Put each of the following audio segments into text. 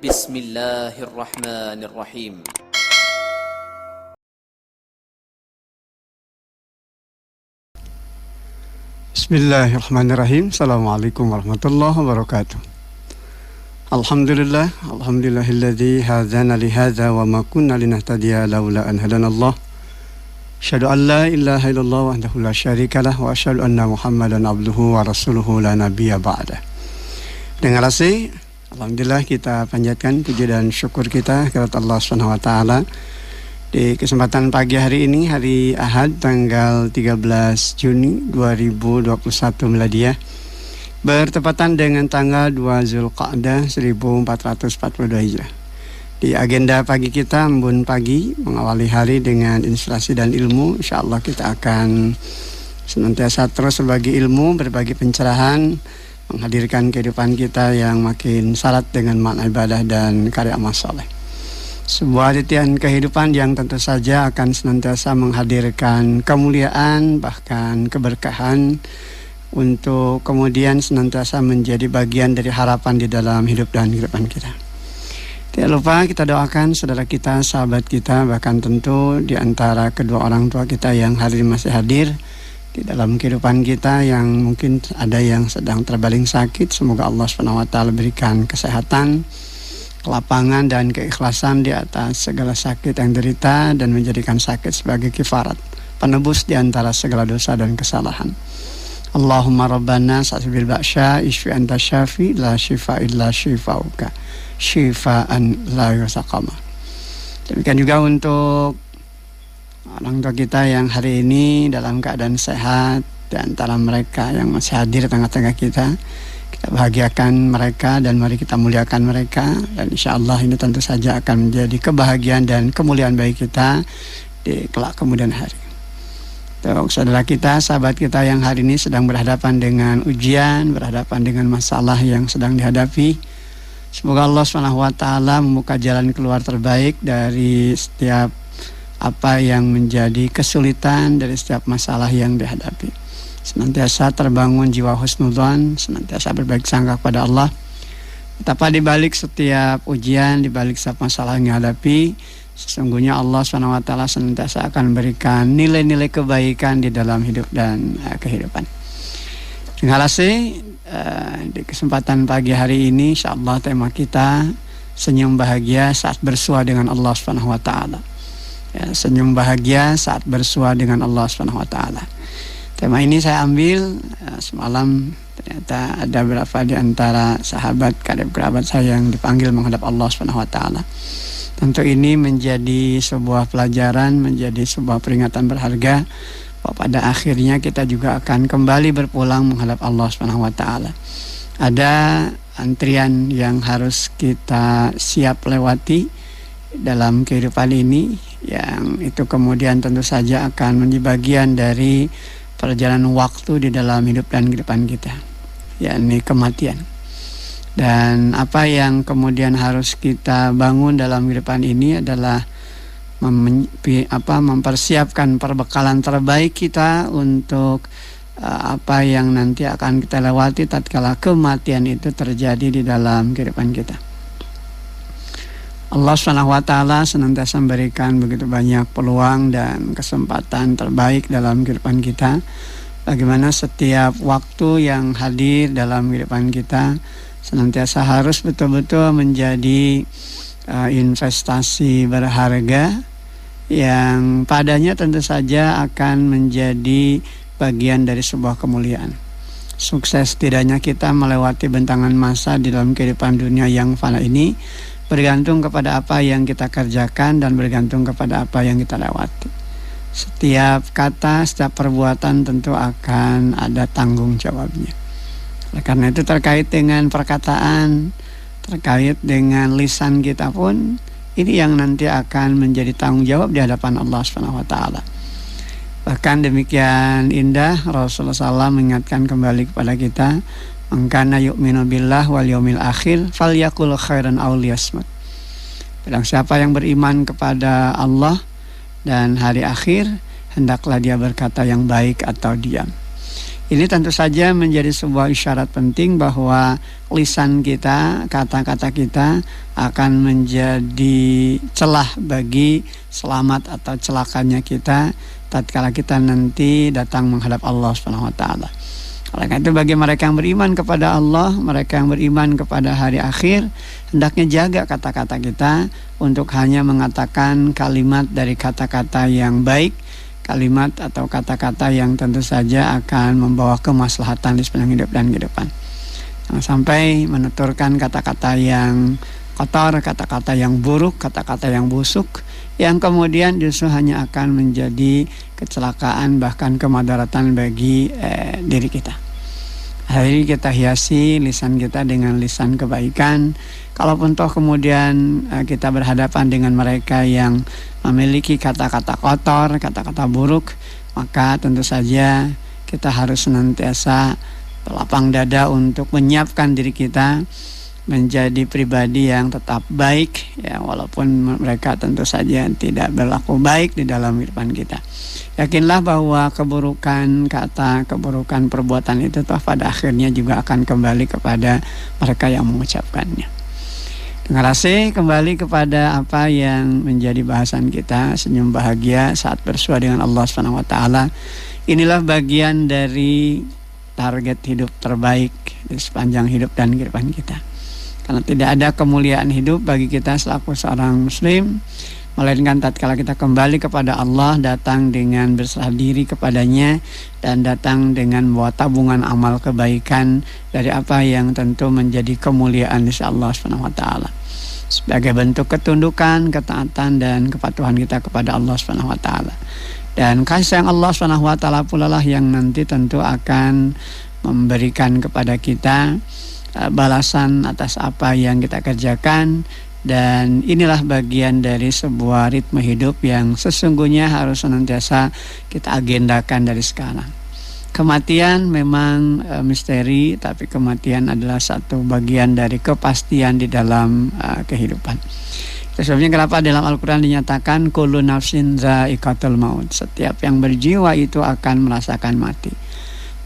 Bismillahirrahmanirrahim. Bismillahirrahmanirrahim. Assalamualaikum warahmatullahi wabarakatuh. Alhamdulillahilladzi hadzana li hadza wa ma kunna linahtadiya laula an hadanallah. Asyhadu an la ilaha illallah wahdahu la syarikalah wa asyhadu anna Muhammadan abduhu wa rasuluhu la nabiyya ba'dah. Dengan rasa alhamdulillah kita panjatkan puji dan syukur kita kepada Allah Subhanahu wa taala. Di kesempatan pagi hari ini, hari Ahad tanggal 13 Juni 2021 Miladiyah, bertepatan dengan tanggal 2 Zulqa'dah 1442 Hijrah. Di agenda pagi kita, Embun Pagi, mengawali hari dengan inspirasi dan ilmu. InsyaAllah kita akan senantiasa terus berbagi ilmu, berbagi pencerahan, menghadirkan kehidupan kita yang makin syarat dengan makna ibadah dan karya amal saleh. Sebuah titian kehidupan yang tentu saja akan senantiasa menghadirkan kemuliaan, bahkan keberkahan, untuk kemudian senantiasa menjadi bagian dari harapan di dalam hidup dan kehidupan kita. Tidak lupa kita doakan saudara kita, sahabat kita, bahkan tentu di antara kedua orang tua kita yang hari ini masih hadir di dalam kehidupan kita, yang mungkin ada yang sedang terbaling sakit. Semoga Allah SWT berikan kesehatan, kelapangan dan keikhlasan di atas segala sakit yang derita, dan menjadikan sakit sebagai kifarat, penebus di antara segala dosa dan kesalahan. Allahumma rabbana sa'sibil ba'sya isfi anta syafi la syifa illa syifauka syifaan la yusaqama. Demikian juga untuk orang tua kita yang hari ini dalam keadaan sehat, di antara mereka yang masih hadir di tengah-tengah kita. Kita bahagiakan mereka dan mari kita muliakan mereka, dan insya Allah ini tentu saja akan menjadi kebahagiaan dan kemuliaan bagi kita di kelak kemudian hari. Untuk saudara kita, sahabat kita yang hari ini sedang berhadapan dengan ujian, berhadapan dengan masalah yang sedang dihadapi, semoga Allah SWT membuka jalan keluar terbaik dari setiap apa yang menjadi kesulitan, dari setiap masalah yang dihadapi. Senantiasa terbangun jiwa husnudzon, senantiasa berbaik sangka kepada Allah. Betapa di balik setiap ujian, di balik setiap masalah yang dihadapi, sesungguhnya Allah SWT senantiasa akan memberikan nilai-nilai kebaikan di dalam hidup dan kehidupan. Terima kasih. Di kesempatan pagi hari ini, insyaallah tema kita senyum bahagia saat bersua dengan Allah SWT. Ya, senyum bahagia saat bersua dengan Allah SWT. Tema ini saya ambil semalam. Ternyata ada beberapa di antara sahabat, kerabat saya yang dipanggil menghadap Allah SWT. Tentu ini menjadi sebuah pelajaran, menjadi sebuah peringatan berharga, bahwa pada akhirnya kita juga akan kembali berpulang menghadap Allah SWT. Ada antrian yang harus kita siap lewati dalam kehidupan ini, yang itu kemudian tentu saja akan menjadi bagian dari perjalanan waktu di dalam hidup dan kehidupan kita, yakni kematian. Dan apa yang kemudian harus kita bangun dalam kehidupan ini adalah mempersiapkan perbekalan terbaik kita untuk apa yang nanti akan kita lewati tatkala kematian itu terjadi di dalam kehidupan kita. Allah SWT senantiasa memberikan begitu banyak peluang dan kesempatan terbaik dalam kehidupan kita. Bagaimana setiap waktu yang hadir dalam kehidupan kita senantiasa harus betul-betul menjadi investasi berharga, yang padanya tentu saja akan menjadi bagian dari sebuah kemuliaan. Sukses tidaknya kita melewati bentangan masa di dalam kehidupan dunia yang fana ini bergantung kepada apa yang kita kerjakan dan bergantung kepada apa yang kita lewati. Setiap kata, setiap perbuatan tentu akan ada tanggung jawabnya. Karena itu terkait dengan perkataan, terkait dengan lisan kita pun, ini yang nanti akan menjadi tanggung jawab di hadapan Allah SWT. Bahkan demikian indah Rasulullah SAW mengingatkan kembali kepada kita, "Man kana yu'minu billah wal yaumil akhir falyaqul khairan aw liyasmut." Barang siapa yang beriman kepada Allah dan hari akhir, hendaklah dia berkata yang baik atau diam. Ini tentu saja menjadi sebuah isyarat penting bahwa lisan kita, kata-kata kita akan menjadi celah bagi selamat atau celakanya kita tatkala kita nanti datang menghadap Allah Subhanahu wa taala. Oleh karena itu bagi mereka yang beriman kepada Allah, mereka yang beriman kepada hari akhir, hendaknya jaga kata-kata kita untuk hanya mengatakan kalimat dari kata-kata yang baik, kalimat atau kata-kata yang tentu saja akan membawa kemaslahatan di sepanjang hidup dan kehidupan. Jangan sampai menuturkan kata-kata yang kotor, kata-kata yang buruk, kata-kata yang busuk, yang kemudian justru hanya akan menjadi kecelakaan bahkan kemadaratan bagi diri kita. Hari ini kita hiasi lisan kita dengan lisan kebaikan. Kalaupun toh kemudian kita berhadapan dengan mereka yang memiliki kata-kata kotor, kata-kata buruk, maka tentu saja kita harus senantiasa berlapang dada untuk menyiapkan diri kita menjadi pribadi yang tetap baik, ya, walaupun mereka tentu saja tidak berlaku baik di dalam kehidupan kita. Yakinlah bahwa keburukan kata, keburukan perbuatan itu toh pada akhirnya juga akan kembali kepada mereka yang mengucapkannya. Terima kasih, kembali kepada apa yang menjadi bahasan kita, senyum bahagia saat bersua dengan Allah Subhanahu wa taala. Inilah bagian dari target hidup terbaik di sepanjang hidup dan kehidupan kita. Karena tidak ada kemuliaan hidup bagi kita selaku seorang muslim, melainkan tatkala kita kembali kepada Allah, datang dengan berserah diri kepadanya, dan datang dengan membawa tabungan amal kebaikan dari apa yang tentu menjadi kemuliaan insya Allah Subhanahu wa taala. Sebagai bentuk ketundukan, ketaatan dan kepatuhan kita kepada Allah Subhanahu wa taala. Dan kasih sayang Allah Subhanahu wa taala pula lah yang nanti tentu akan memberikan kepada kita balasan atas apa yang kita kerjakan. Dan inilah bagian dari sebuah ritme hidup yang sesungguhnya harus senantiasa kita agendakan dari sekarang. Kematian memang misteri, tapi kematian adalah satu bagian dari kepastian di dalam kehidupan. Sebabnya kenapa dalam Al-Quran dinyatakan kullu nafsin za'iqatul maut, setiap yang berjiwa itu akan merasakan mati.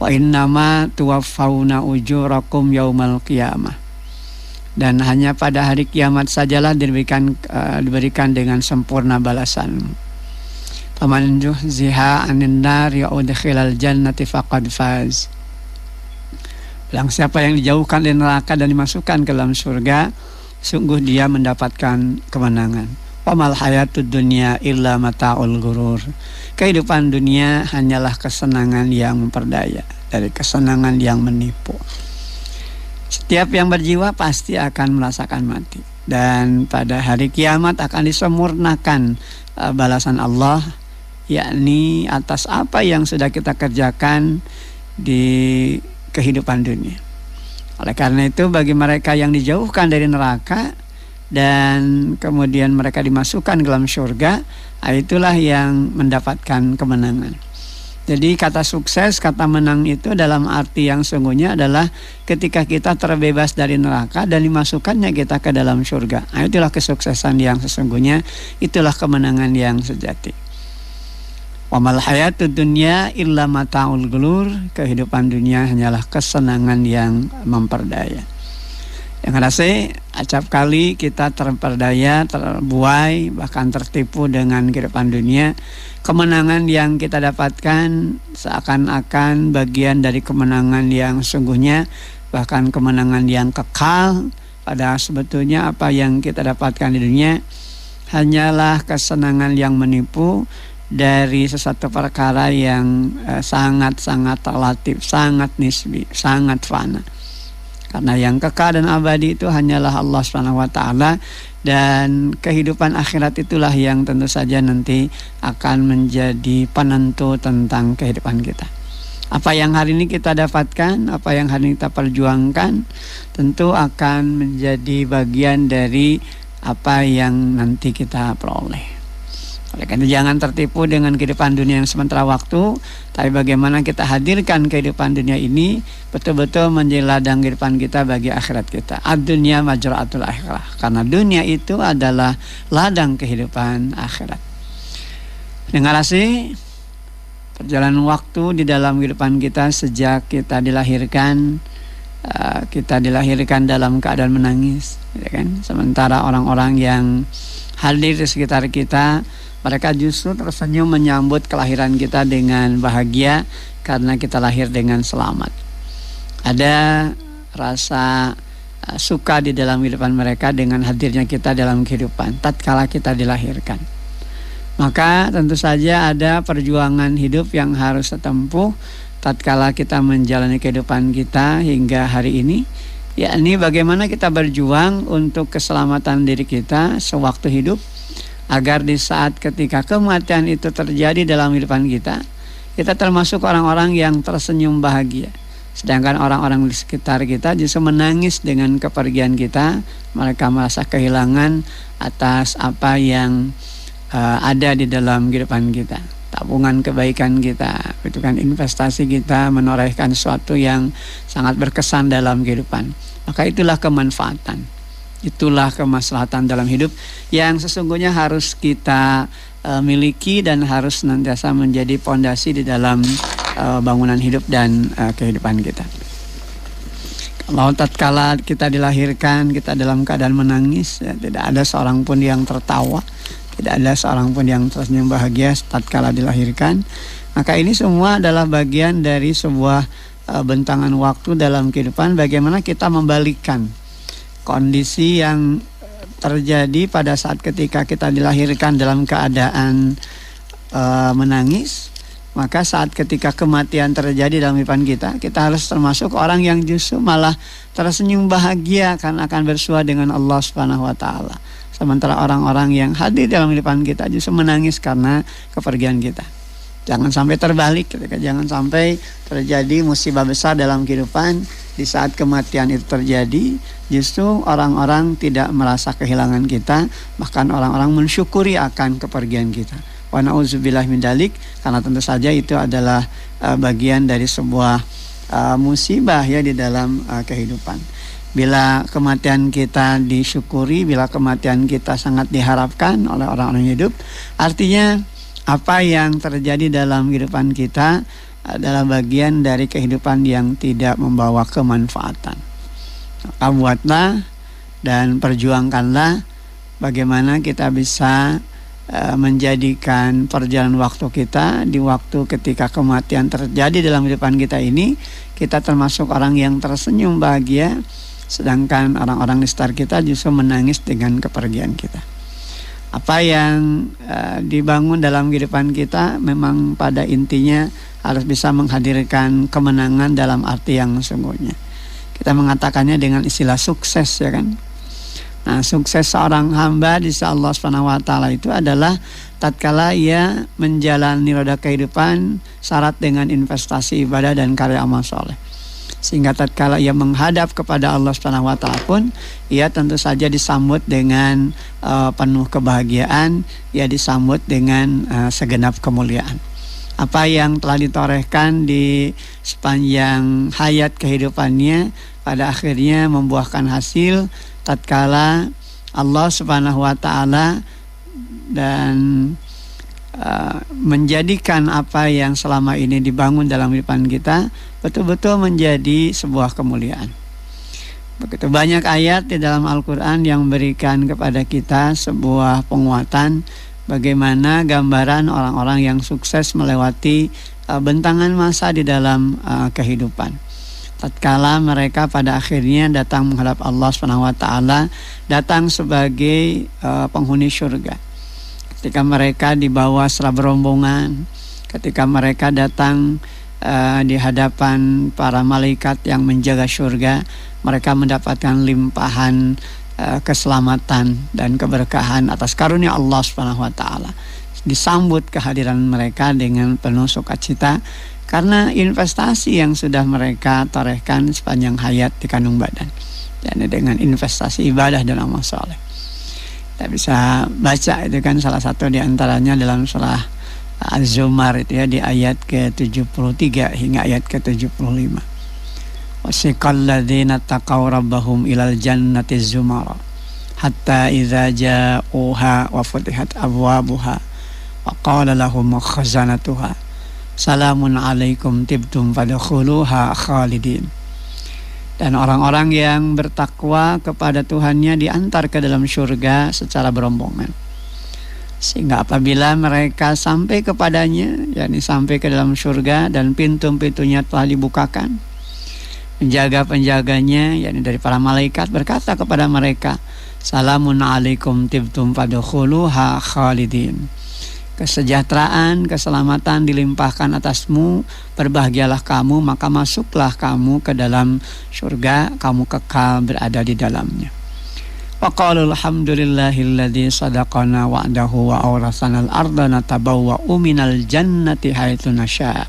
Wa innama tuwaffawna ujurakum yaumal qiyamah, dan hanya pada hari kiamat sajalah diberikan dengan sempurna balasan. Faman zuhziha 'anil nari wa udkhilal jannati faqad faz. Bilang siapa yang dijauhkan dari neraka dan dimasukkan ke dalam surga, sungguh dia mendapatkan kemenangan. Wa mal hayatud dunya illa mata'ul ghurur. Kehidupan dunia hanyalah kesenangan yang memperdaya, dari kesenangan yang menipu. Setiap yang berjiwa pasti akan merasakan mati, dan pada hari kiamat akan disempurnakan balasan Allah, yakni atas apa yang sudah kita kerjakan di kehidupan dunia. Oleh karena itu bagi mereka yang dijauhkan dari neraka dan kemudian mereka dimasukkan ke dalam surga, itulah yang mendapatkan kemenangan. Jadi kata sukses, kata menang itu dalam arti yang sungguhnya adalah ketika kita terbebas dari neraka dan dimasukkannya kita ke dalam surga. Itulah kesuksesan yang sesungguhnya, itulah kemenangan yang sejati. Wa mal hayatud dunya illa mata'ul ghurur. Kehidupan dunia hanyalah kesenangan yang memperdaya. Yang kasih, acap kali kita terperdaya, terbuai, bahkan tertipu dengan kehidupan dunia. Kemenangan yang kita dapatkan seakan-akan bagian dari kemenangan yang sungguhnya, bahkan kemenangan yang kekal. Padahal sebetulnya apa yang kita dapatkan di dunia hanyalah kesenangan yang menipu dari sesuatu perkara yang sangat-sangat relatif, sangat nisbi, sangat fana. Karena yang kekal dan abadi itu hanyalah Allah Subhanahu wa taala, dan kehidupan akhirat itulah yang tentu saja nanti akan menjadi penentu tentang kehidupan kita. Apa yang hari ini kita dapatkan, apa yang hari ini kita perjuangkan, tentu akan menjadi bagian dari apa yang nanti kita peroleh. Oleh karena itu jangan tertipu dengan kehidupan dunia yang sementara waktu, tapi bagaimana kita hadirkan kehidupan dunia ini betul-betul menjadi ladang kehidupan kita bagi akhirat kita. Ad-dunya majra'atul akhirah. Karena dunia itu adalah ladang kehidupan akhirat. Dengan kasih, Perjalanan waktu di dalam kehidupan kita sejak kita dilahirkan, kita dilahirkan dalam keadaan menangis, ya kan? Sementara orang-orang yang hadir di sekitar kita, mereka justru tersenyum menyambut kelahiran kita dengan bahagia karena kita lahir dengan selamat. Ada rasa suka di dalam kehidupan mereka dengan hadirnya kita dalam kehidupan tatkala kita dilahirkan. Maka tentu saja ada perjuangan hidup yang harus ditempuh tatkala kita menjalani kehidupan kita hingga hari ini, yakni bagaimana kita berjuang untuk keselamatan diri kita sewaktu hidup, agar di saat ketika kematian itu terjadi dalam kehidupan kita, kita termasuk orang-orang yang tersenyum bahagia. Sedangkan orang-orang di sekitar kita justru menangis dengan kepergian kita. Mereka merasa kehilangan atas apa yang ada di dalam kehidupan kita, tabungan kebaikan kita, itu kan investasi kita menorehkan sesuatu yang sangat berkesan dalam kehidupan. Maka itulah kemanfaatan, itulah kemaslahatan dalam hidup yang sesungguhnya harus kita miliki dan harus senantiasa menjadi pondasi di dalam bangunan hidup dan kehidupan kita. Kalau tatkala kita dilahirkan, kita dalam keadaan menangis, ya, tidak ada seorang pun yang tertawa, tidak ada seorang pun yang tersenyum bahagia tatkala dilahirkan. Maka ini semua adalah bagian dari sebuah bentangan waktu dalam kehidupan, bagaimana kita membalikkan kondisi yang terjadi pada saat ketika kita dilahirkan dalam keadaan menangis. Maka saat ketika kematian terjadi dalam kehidupan kita, kita harus termasuk orang yang justru malah tersenyum bahagia karena akan bersua dengan Allah Subhanahu wa taala. Sementara orang-orang yang hadir dalam kehidupan kita justru menangis karena kepergian kita. Jangan sampai terbalik, jangan sampai terjadi musibah besar dalam kehidupan. Di saat kematian itu terjadi, justru orang-orang tidak merasa kehilangan kita, bahkan orang-orang mensyukuri akan kepergian kita. Wa na'udzubillah min dzalik, karena tentu saja itu adalah bagian dari sebuah musibah ya di dalam kehidupan. Bila kematian kita disyukuri, bila kematian kita sangat diharapkan oleh orang-orang hidup, artinya apa yang terjadi dalam kehidupan kita adalah bagian dari kehidupan yang tidak membawa kemanfaatan. Maka buatlah dan perjuangkanlah bagaimana kita bisa menjadikan perjalanan waktu kita di waktu ketika kematian terjadi dalam kehidupan kita ini, kita termasuk orang yang tersenyum bahagia, sedangkan orang-orang di sekitar kita justru menangis dengan kepergian kita. Apa yang dibangun dalam kehidupan kita memang pada intinya harus bisa menghadirkan kemenangan dalam arti yang sesungguhnya. Kita mengatakannya dengan istilah sukses, ya kan. Nah, sukses seorang hamba di sisi Allah Subhanahu wa taala itu adalah tatkala ia menjalani roda kehidupan syarat dengan investasi ibadah dan karya amal soleh. Sehingga tatkala ia menghadap kepada Allah Subhanahu wa taala pun ia tentu saja disambut dengan penuh kebahagiaan, ia disambut dengan segenap kemuliaan. Apa yang telah ditorehkan di sepanjang hayat kehidupannya pada akhirnya membuahkan hasil tatkala Allah Subhanahu wa taala dan menjadikan apa yang selama ini dibangun dalam kehidupan kita betul-betul menjadi sebuah kemuliaan. Begitu banyak ayat di dalam Al-Quran yang memberikan kepada kita sebuah penguatan bagaimana gambaran orang-orang yang sukses melewati bentangan masa di dalam kehidupan. Tatkala mereka pada akhirnya datang menghadap Allah Subhanahu wa taala, datang sebagai penghuni surga. Ketika mereka dibawa secara berombongan, ketika mereka datang di hadapan para malaikat yang menjaga surga, mereka mendapatkan limpahan keselamatan dan keberkahan atas karunia Allah Subhanahu wa taala. Disambut kehadiran mereka dengan penuh sukacita karena investasi yang sudah mereka torehkan sepanjang hayat di kandung badan, dan dengan investasi ibadah dan amal soleh. Kita bisa baca itu kan salah satu di antaranya dalam surah Az-Zumar itu ya, di ayat ke-73 hingga ayat ke-75. Wasiqal ladzina taqaw rabbahum ilal jannati zumara hatta idza ja'uha wa futihat abwabuha wa qala lahum khazanatuha salamun alaikum tibtum fadkhuluha khalidin. Dan orang-orang yang bertakwa kepada Tuhannya diantar ke dalam surga secara berombongan. Sehingga apabila mereka sampai kepadanya, yakni sampai ke dalam surga dan pintu-pintunya telah dibukakan, penjaga-penjaganya, yakni dari para malaikat, berkata kepada mereka, salamun alaikum tibtum fadkhuluha khalidin. Kesejahteraan, keselamatan dilimpahkan atasmu, berbahagialah kamu, maka masuklah kamu ke dalam surga, kamu kekal berada di dalamnya. Wa qalu alhamdulillahilladzi sadaqana wa'dahu wa awrasana al-ardha natabawwa'u minal jannati haitsu nasya'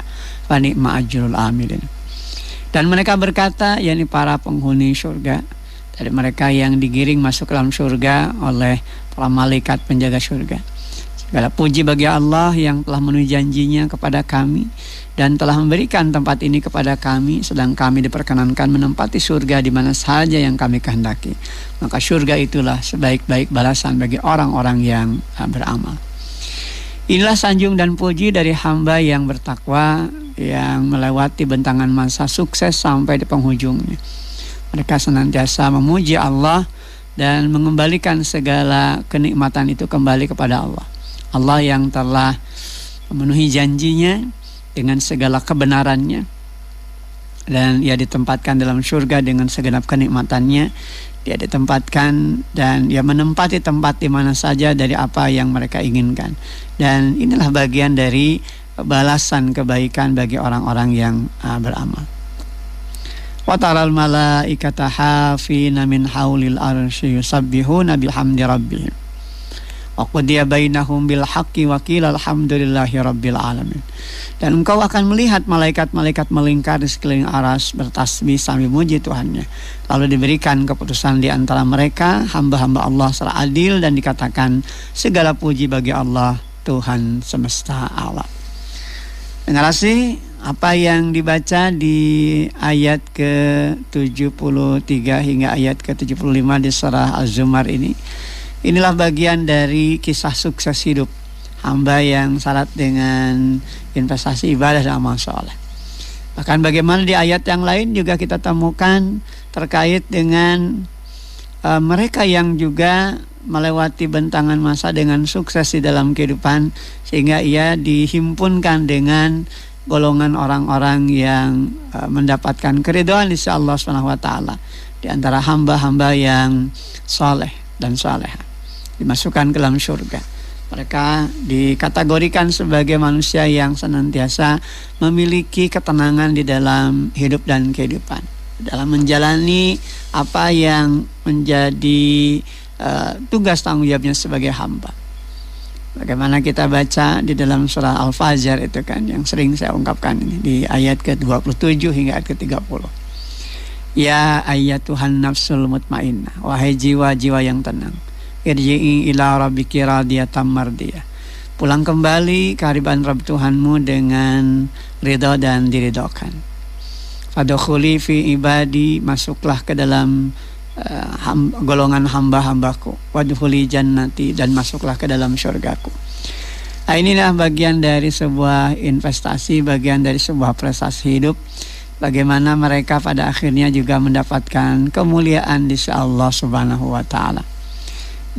fa ni'ma ajrul amilin. Dan mereka berkata, yakni para penghuni surga, dari mereka yang digiring masuk ke dalam surga oleh para malaikat penjaga surga, segala puji bagi Allah yang telah memenuhi janjinya kepada kami dan telah memberikan tempat ini kepada kami, sedang kami diperkenankan menempati surga di mana saja yang kami kehendaki. Maka surga itulah sebaik-baik balasan bagi orang-orang yang beramal. Inilah sanjung dan puji dari hamba yang bertakwa, yang melewati bentangan masa sukses sampai di penghujungnya. Mereka senantiasa memuji Allah dan mengembalikan segala kenikmatan itu kembali kepada Allah. Allah yang telah memenuhi janjinya dengan segala kebenarannya, dan ia ditempatkan dalam surga dengan segenap kenikmatannya. Dia ditempatkan dan ia menempati tempat di mana saja dari apa yang mereka inginkan. Dan inilah bagian dari balasan kebaikan bagi orang-orang yang beramal. Wa taral malaikata hafina min haulil arsy yusabbihuna bihamdi rabbihim wa qudiya bainahum bil haqqi wa qila alhamdulillahi rabbil alamin. Dan engkau akan melihat malaikat-malaikat melingkar di sekeliling aras bertasbih sambil memuji Tuhannya. Lalu diberikan keputusan di antara mereka, hamba-hamba Allah secara adil, dan dikatakan segala puji bagi Allah Tuhan semesta alam. Generasi, apa yang dibaca di ayat ke-73 hingga ayat ke-75 di surah Az-Zumar ini, inilah bagian dari kisah sukses hidup hamba yang syarat dengan investasi ibadah dan amal soleh. Bahkan bagaimana di ayat yang lain juga kita temukan terkait dengan mereka yang juga melewati bentangan masa dengan sukses di dalam kehidupan, sehingga ia dihimpunkan dengan golongan orang-orang yang mendapatkan keridhaan di sisi Allah Subhanahu wa taala, di antara hamba-hamba yang saleh dan salehah, dimasukkan ke dalam surga. Mereka dikategorikan sebagai manusia yang senantiasa memiliki ketenangan di dalam hidup dan kehidupan, dalam menjalani apa yang menjadi tugas tanggung jawabnya sebagai hamba. Bagaimana kita baca di dalam surah Al-Fajr itu kan, yang sering saya ungkapkan ini, di ayat ke-27 hingga ayat ke-30. Ya ayyatuhan nafsul mutmainnah, wahai jiwa-jiwa yang tenang, irji'i ila rabbiki radiyatan mardiyah, pulang kembali ke hadirat Rabb Tuhanmu dengan ridha dan diridhokan. Fadkhuli fi ibadi, masuklah ke dalam golongan hamba-hambaku. Wadkhuli jannati, dan masuklah ke dalam surgaku. Nah, inilah bagian dari sebuah investasi, bagian dari sebuah prestasi hidup, bagaimana mereka pada akhirnya juga mendapatkan kemuliaan di sisi Allah Subhanahu wa taala.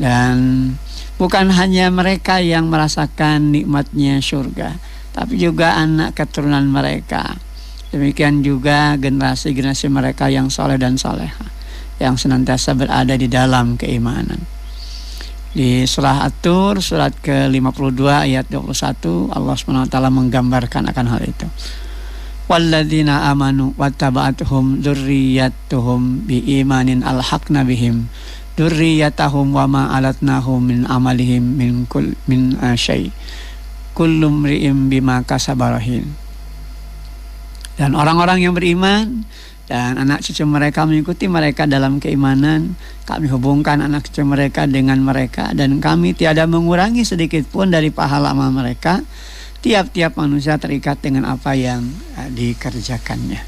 Dan bukan hanya mereka yang merasakan nikmatnya surga, tapi juga anak keturunan mereka. Demikian juga generasi-generasi mereka yang saleh dan salehah, yang senantiasa berada di dalam keimanan. Di surah At-Tur, surat ke-52 ayat 21, Allah SWT menggambarkan akan hal itu. Walladzina amanu wattaba'atuhum dzurriyyatuhum biimanin alhaqna bihim dzurriyyatahum wa ma alatnahum min amalihim min syai' kullu imri'in bima kasaba rahin. Dan orang-orang yang beriman dan anak cucu mereka mengikuti mereka dalam keimanan, kami hubungkan anak cucu mereka dengan mereka, dan kami tiada mengurangi sedikit pun dari pahala amal mereka. Tiap-tiap manusia terikat dengan apa yang dikerjakannya.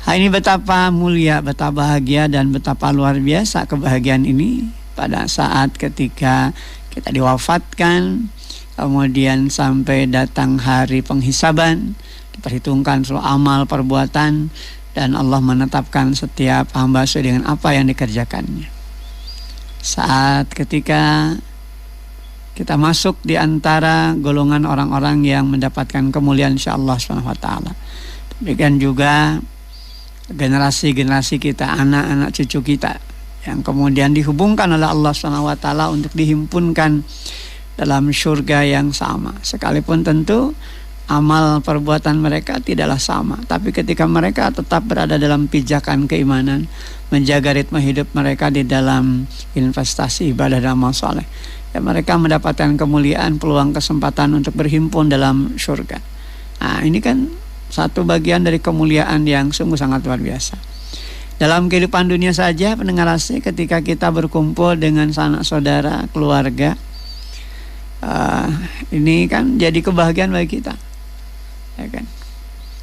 Ini betapa mulia, betapa bahagia, dan betapa luar biasa kebahagiaan ini pada saat ketika kita diwafatkan, kemudian sampai datang hari penghisaban, diperhitungkan seluruh amal perbuatan, dan Allah menetapkan setiap hamba sesuai dengan apa yang dikerjakannya. Saat ketika kita masuk di antara golongan orang-orang yang mendapatkan kemuliaan insyaallah subhanahu wa ta'ala. Demikian juga generasi-generasi kita, anak-anak cucu kita yang kemudian dihubungkan oleh Allah subhanahu wa ta'ala untuk dihimpunkan dalam surga yang sama. Sekalipun tentu amal perbuatan mereka tidaklah sama, tapi ketika mereka tetap berada dalam pijakan keimanan, menjaga ritme hidup mereka di dalam investasi ibadah dan amal soleh, ya mereka mendapatkan kemuliaan, peluang, kesempatan untuk berhimpun dalam surga. Nah, ini kan satu bagian dari kemuliaan yang sungguh sangat luar biasa. Dalam kehidupan dunia saja, pendengar asih, ketika kita berkumpul dengan sanak saudara, keluarga, ini kan jadi kebahagiaan bagi kita, ya kan?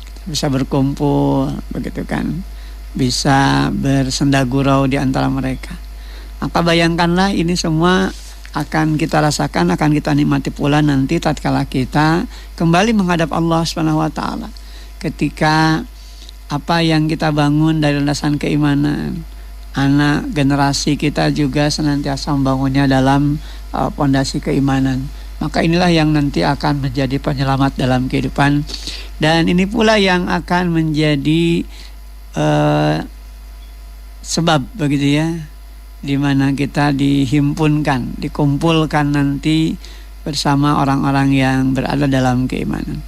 Kita bisa berkumpul, begitu kan? Bisa bersenda gurau di antara mereka. Maka bayangkanlah ini semua akan kita rasakan, akan kita nikmati pula nanti tatkala kita kembali menghadap Allah Subhanahu wa taala. Ketika apa yang kita bangun dari landasan keimanan, anak generasi kita juga senantiasa membangunnya dalam pondasi keimanan. Maka inilah yang nanti akan menjadi penyelamat dalam kehidupan, dan ini pula yang akan menjadi sebab begitu ya, di mana kita dihimpunkan, dikumpulkan nanti bersama orang-orang yang berada dalam keimanan.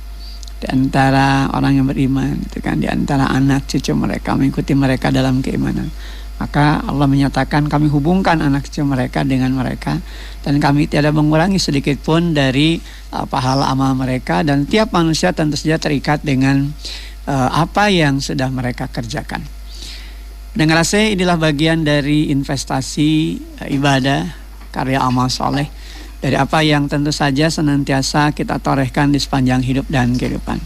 Di antara orang yang beriman, itu kan, di antara anak cucu mereka, mengikuti mereka dalam keimanan. Maka Allah menyatakan kami hubungkan anak cucu mereka dengan mereka, dan kami tidak mengurangi sedikit pun dari pahala amal mereka, dan tiap manusia tentu saja terikat dengan apa yang sudah mereka kerjakan. Dengan rasa inilah bagian dari investasi ibadah, karya amal soleh, dari apa yang tentu saja senantiasa kita torehkan di sepanjang hidup dan kehidupan.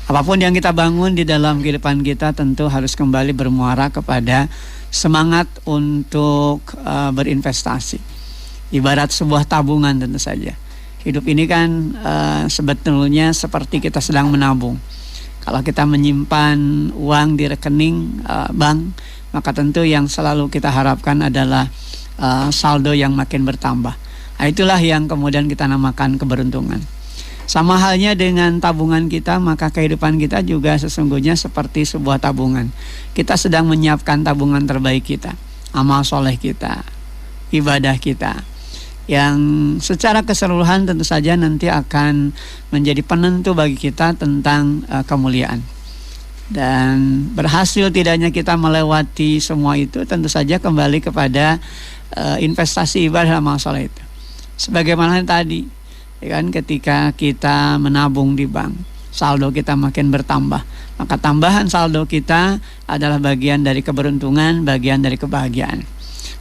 Apapun yang kita bangun di dalam kehidupan kita tentu harus kembali bermuara kepada semangat untuk berinvestasi. Ibarat sebuah tabungan tentu saja. Hidup ini kan sebetulnya seperti kita sedang menabung. Kalau kita menyimpan uang di rekening bank, maka tentu yang selalu kita harapkan adalah saldo yang makin bertambah. Nah, itulah yang kemudian kita namakan keberuntungan. Sama halnya dengan tabungan kita, maka kehidupan kita juga sesungguhnya seperti sebuah tabungan. Kita sedang menyiapkan tabungan terbaik kita, amal soleh kita, ibadah kita, yang secara keseluruhan tentu saja nanti akan menjadi penentu bagi kita tentang kemuliaan. Dan berhasil tidaknya kita melewati semua itu tentu saja kembali kepada investasi ibadah amal soleh itu. Sebagaimana tadi, ya kan, ketika kita menabung di bank, saldo kita makin bertambah, maka tambahan saldo kita adalah bagian dari keberuntungan, bagian dari kebahagiaan.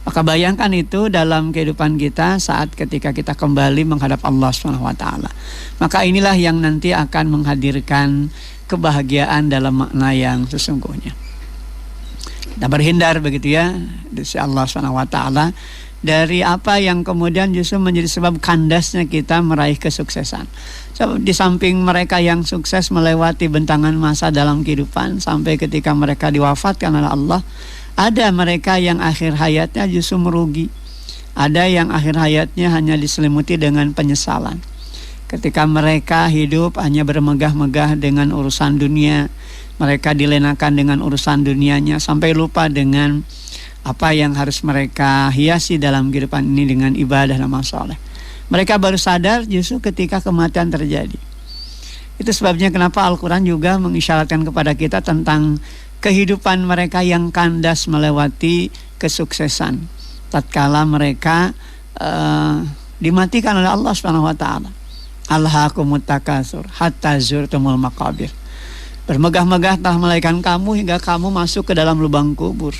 Maka bayangkan itu dalam kehidupan kita saat ketika kita kembali menghadap Allah Subhanahu wa taala. Maka inilah yang nanti akan menghadirkan kebahagiaan dalam makna yang sesungguhnya. Kita berhindar begitu ya dari Allah Subhanahu wa taala dari apa yang kemudian justru menjadi sebab kandasnya kita meraih kesuksesan. So, di samping mereka yang sukses melewati bentangan masa dalam kehidupan sampai ketika mereka diwafatkan oleh Allah, ada mereka yang akhir hayatnya justru merugi. Ada yang akhir hayatnya hanya diselimuti dengan penyesalan. Ketika mereka hidup hanya bermegah-megah dengan urusan dunia, mereka dilenakan dengan urusan dunianya sampai lupa dengan apa yang harus mereka hiasi dalam kehidupan ini dengan ibadah dan amal soleh. Mereka baru sadar justru ketika kematian terjadi. Itu sebabnya kenapa Al-Quran juga mengisyaratkan kepada kita tentang kehidupan mereka yang kandas melewati kesuksesan tatkala mereka dimatikan oleh Allah Subhanahu wa taala. Alhaakumut takatsur hatta zurtumul maqabir. Bermegah-megah telah melahirkan kamu hingga kamu masuk ke dalam lubang kubur.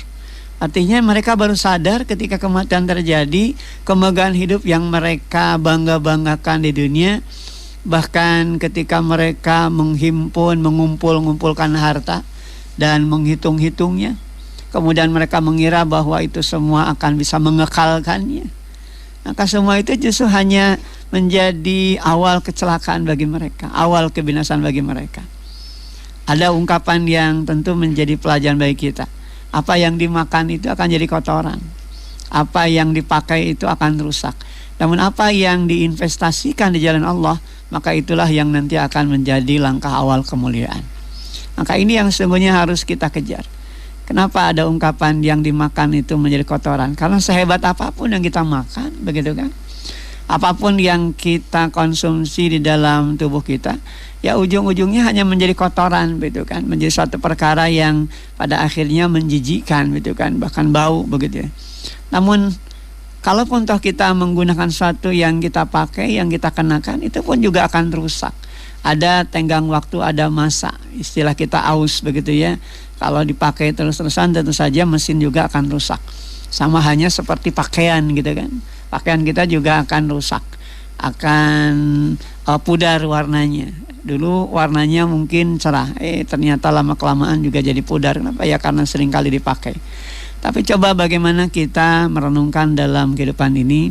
Artinya mereka baru sadar ketika kematian terjadi, kemegahan hidup yang mereka bangga-banggakan di dunia, bahkan ketika mereka mengumpulkan harta dan menghitung-hitungnya, kemudian mereka mengira bahwa itu semua akan bisa mengekalkannya. Maka semua itu justru hanya menjadi awal kecelakaan bagi mereka, awal kebinasaan bagi mereka. Ada ungkapan yang tentu menjadi pelajaran bagi kita. Apa yang dimakan itu akan jadi kotoran, apa yang dipakai itu akan rusak. Namun apa yang diinvestasikan di jalan Allah, maka itulah yang nanti akan menjadi langkah awal kemuliaan. Maka ini yang sesungguhnya harus kita kejar. Kenapa ada ungkapan yang dimakan itu menjadi kotoran? Karena sehebat apapun yang kita makan, begitu kan? Apapun yang kita konsumsi di dalam tubuh kita, ya ujung-ujungnya hanya menjadi kotoran, begitu kan? Menjadi suatu perkara yang pada akhirnya menjijikkan, begitu kan? Bahkan bau, begitu ya. Namun kalaupun toh kita menggunakan sesuatu yang kita pakai, yang kita kenakan, itu pun juga akan rusak. Ada tenggang waktu, ada masa. Istilah kita aus, begitu ya. Kalau dipakai terus-terusan tentu saja mesin juga akan rusak. Sama hanya seperti pakaian gitu kan. Pakaian kita juga akan rusak, akan pudar warnanya. Dulu warnanya mungkin cerah, ternyata lama-kelamaan juga jadi pudar. Kenapa? Ya karena sering kali dipakai. Tapi coba bagaimana kita merenungkan dalam kehidupan ini,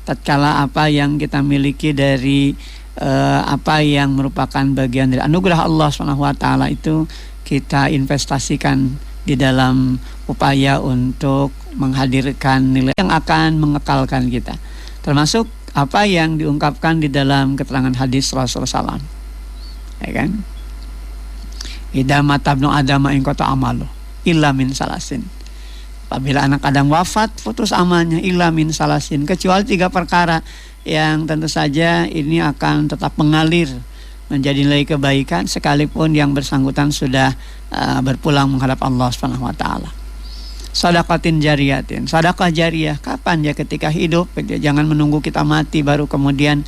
tatkala apa yang kita miliki dari apa yang merupakan bagian dari anugerah Allah SWT itu kita investasikan di dalam upaya untuk menghadirkan nilai yang akan mengekalkan kita, termasuk apa yang diungkapkan di dalam keterangan hadis Rasulullah SAW, ya kan? Idza matabnu adama in qata amalu illa min salasin. Apabila anak Adam wafat, putus amalnya illa min salasin, kecuali 3 perkara yang tentu saja ini akan tetap mengalir menjadi nilai kebaikan sekalipun yang bersangkutan sudah berpulang menghadap Allah Subhanahu wa taala. Shadaqatin jariyatin. Sedekah jariah kapan ya? Ketika hidup. Jangan menunggu kita mati baru kemudian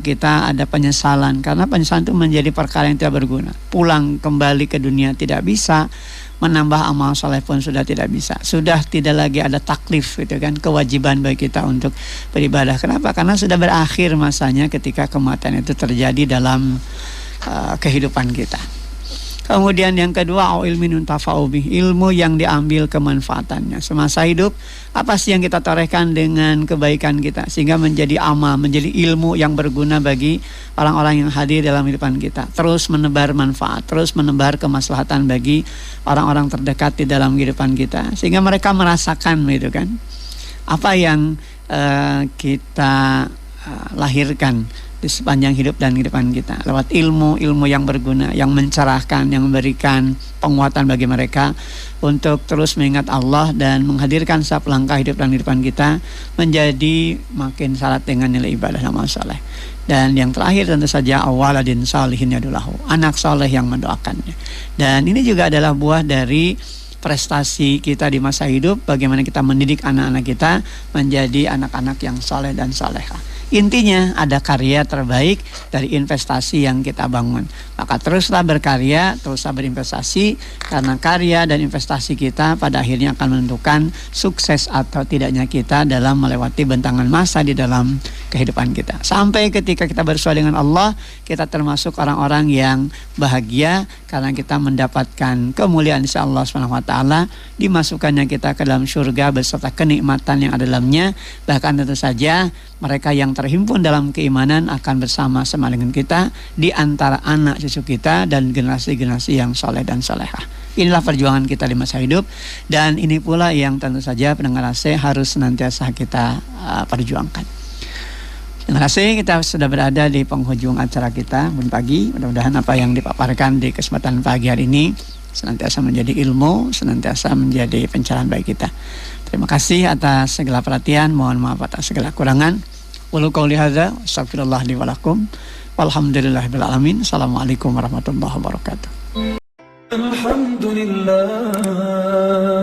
kita ada penyesalan, karena penyesalan itu menjadi perkara yang tidak berguna. Pulang kembali ke dunia tidak bisa, menambah amal soleh pun sudah tidak bisa. Sudah tidak lagi ada taklif gitu kan, kewajiban bagi kita untuk beribadah. Kenapa? Karena sudah berakhir masanya ketika kematian itu terjadi dalam kehidupan kita. Kemudian yang kedua, ilmin yuntafa'u bih, ilmu yang diambil kemanfaatannya. Semasa hidup, apa sih yang kita torehkan dengan kebaikan kita sehingga menjadi amal, menjadi ilmu yang berguna bagi orang-orang yang hadir dalam kehidupan kita. Terus menebar manfaat, terus menebar kemaslahatan bagi orang-orang terdekat di dalam kehidupan kita, sehingga mereka merasakan gitu kan, apa yang kita lahirkan di sepanjang hidup dan kehidupan kita lewat ilmu yang berguna, yang mencerahkan, yang memberikan penguatan bagi mereka untuk terus mengingat Allah dan menghadirkan setiap langkah hidup dan kehidupan kita menjadi makin syarat dengan nilai ibadah dan amal saleh. Dan yang terakhir tentu saja awaladin salihin yadulahu, anak soleh yang mendoakannya. Dan ini juga adalah buah dari prestasi kita di masa hidup, bagaimana kita mendidik anak-anak kita menjadi anak-anak yang soleh dan solehah. Intinya ada karya terbaik dari investasi yang kita bangun. Maka teruslah berkarya, teruslah berinvestasi, karena karya dan investasi kita pada akhirnya akan menentukan sukses atau tidaknya kita dalam melewati bentangan masa di dalam kehidupan kita. Sampai ketika kita bersua dengan Allah, kita termasuk orang-orang yang bahagia karena kita mendapatkan kemuliaan insya Allah SWT, dimasukkannya kita ke dalam surga beserta kenikmatan yang ada dalamnya. Bahkan tentu saja mereka yang terhimpun dalam keimanan akan bersama-sama dengan kita di antara anak cucu kita dan generasi-generasi yang soleh dan solehah. Inilah perjuangan kita di masa hidup, dan ini pula yang tentu saja pendengar AC harus senantiasa kita perjuangkan. Terima kasih, kita sudah berada di penghujung acara kita pagi. Mudah-mudahan apa yang dipaparkan di kesempatan pagi hari ini senantiasa menjadi ilmu, senantiasa menjadi pencerahan bagi kita. Terima kasih atas segala perhatian, mohon maaf atas segala kurangan. Qulu qouli hadza, astaghfirullah li wa lakum. Walhamdulillahirabbil alamin. Assalamualaikum warahmatullahi wabarakatuh. Alhamdulillah.